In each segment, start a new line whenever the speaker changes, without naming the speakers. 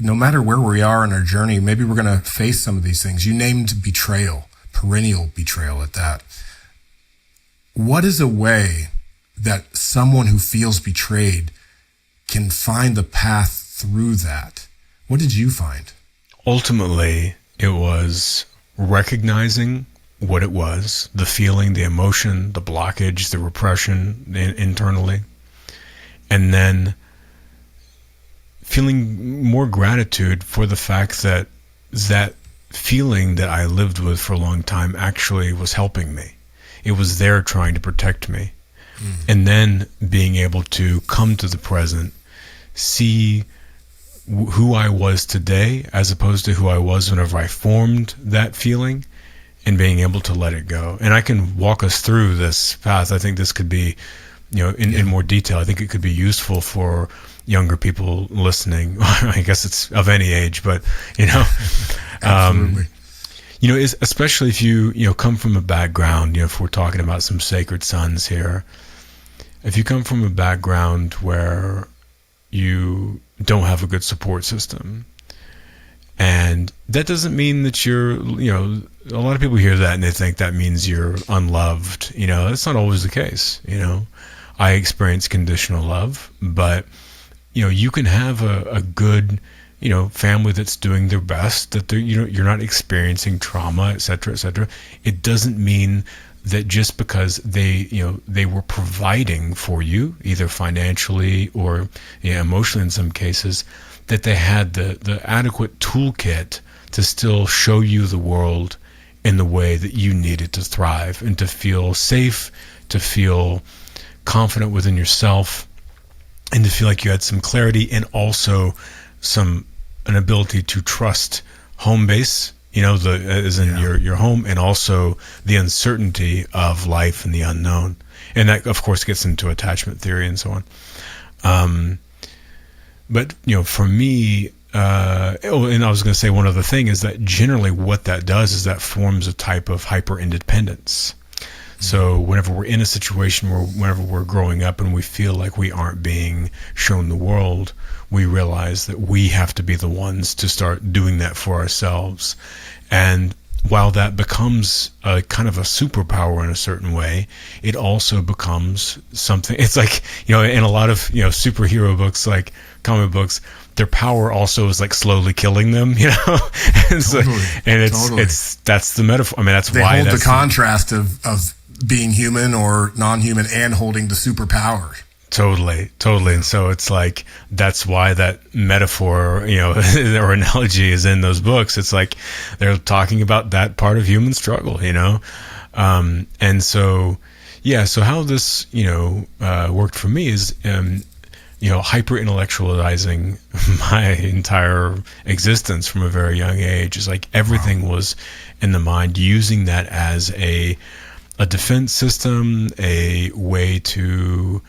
no matter where we are in our journey, maybe we're going to face some of these things. You named betrayal, perennial betrayal at that. What is a way that someone who feels betrayed can find the path through that? What did you find?
Ultimately, it was recognizing what it was, the feeling, the emotion, the blockage, the repression internally, and then feeling more gratitude for the fact that that feeling that I lived with for a long time actually was helping me. It was there trying to protect me. And then being able to come to the present, see who I was today as opposed to who I was whenever I formed that feeling, and being able to let it go. And I can walk us through this path. I think this could be, in more detail. I think it could be useful for younger people listening. I guess it's of any age, but
Absolutely.
Especially if you come from a background, if we're talking about some sacred sons here, if you come from a background where you don't have a good support system, and that doesn't mean that you're, a lot of people hear that and they think that means you're unloved. That's not always the case. I experience conditional love, but you can have a good, family that's doing their best, that you're not experiencing trauma, et cetera, et cetera. It doesn't mean that just because they were providing for you, either financially or emotionally in some cases, that they had the adequate toolkit to still show you the world in the way that you needed to thrive and to feel safe, to feel confident within yourself, and to feel like you had some clarity and also an ability to trust home base, your home, and also the uncertainty of life and the unknown. And that, of course, gets into attachment theory and so on. But, for me, and I was going to say one other thing is that generally what that does is that forms a type of hyper-independence. So whenever we're in a situation whenever we're growing up and we feel like we aren't being shown the world, we realize that we have to be the ones to start doing that for ourselves. And while that becomes a kind of a superpower in a certain way, it also becomes something. It's like, in a lot of, superhero books, like comic books, their power also is like slowly killing them, and it's that's the metaphor. I mean, that's why
they hold the contrast of being human or non-human and holding the superpower.
Totally. And so it's like, that's why that metaphor, or analogy is in those books. It's like they're talking about that part of human struggle, and so, so how this, worked for me is, hyper intellectualizing my entire existence from a very young age. Is like everything was in the mind, using that as a defense system, a way to,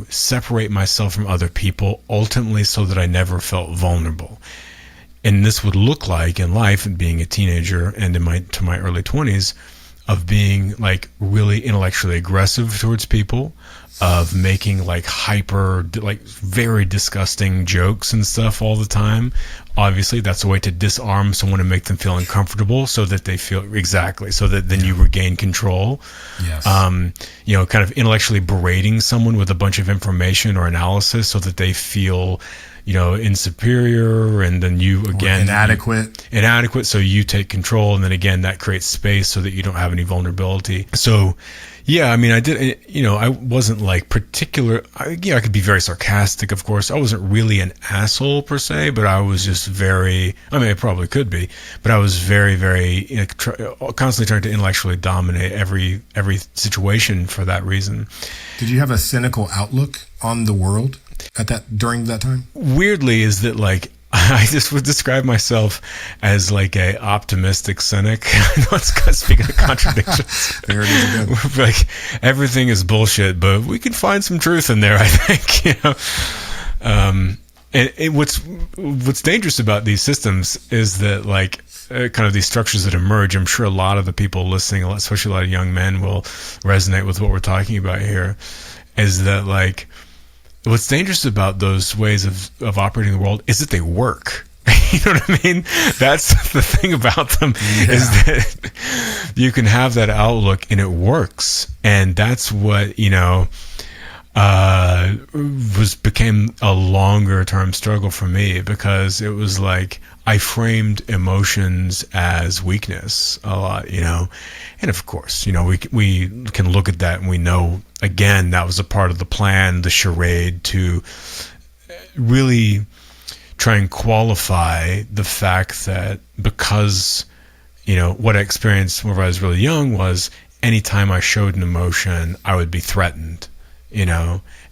separate myself from other people, ultimately so that I never felt vulnerable. And this would look like in life, being a teenager and to my early 20s, of being like really intellectually aggressive towards people, of making like very disgusting jokes and stuff all the time. Obviously, that's a way to disarm someone and make them feel uncomfortable, so that they feel so that then you regain control.
Yes.
Kind of intellectually berating someone with a bunch of information or analysis, so that they feel, insuperior, and then you again inadequate. So you take control, and then again that creates space so that you don't have any vulnerability. So. Yeah, I mean, I did, I wasn't like I could be very sarcastic, of course. I wasn't really an asshole per se, but I was just I probably could be, but I was very, very, constantly trying to intellectually dominate every situation for that reason.
Did you have a cynical outlook on the world during that time? Weirdly,
is that like, I just would describe myself as like a optimistic cynic. I know it's kind of speaking of contradictions.
There it is again.
Like everything is bullshit, but we can find some truth in there, I think. And what's dangerous about these systems is that like kind of these structures that emerge. I'm sure a lot of the people listening, especially a lot of young men, will resonate with what we're talking about here. Is that like what's dangerous about those ways of operating the world is that they work. You know what I mean? That's the thing about them, is that you can have that outlook and it works. And that's what, became a longer term struggle for me, because it was like I framed emotions as weakness a lot, and of course, we can look at that and we know, again, that was a part of the plan, the charade, to really try and qualify the fact that, because what I experienced whenever I was really young was, anytime I showed an emotion, I would be threatened,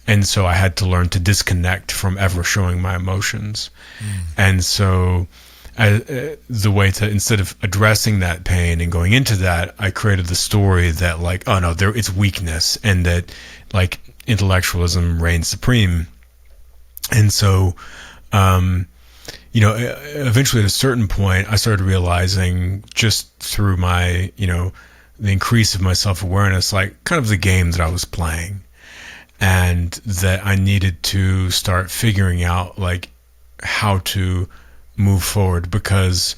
and so I had to learn to disconnect from ever showing my emotions. And so the way to, instead of addressing that pain and going into that, I created the story that, like, oh no, it's weakness, and that, like, intellectualism reigns supreme. And so eventually at a certain point, I started realizing, just through my, the increase of my self-awareness, like, kind of the game that I was playing, and that I needed to start figuring out, like, how to move forward. Because,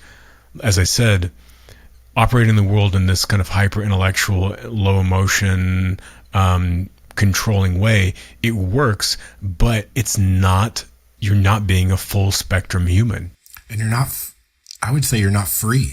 as I said, operating the world in this kind of hyper-intellectual, low emotion, controlling way, it works, but you're not being a full spectrum human.
And I would say you're not free.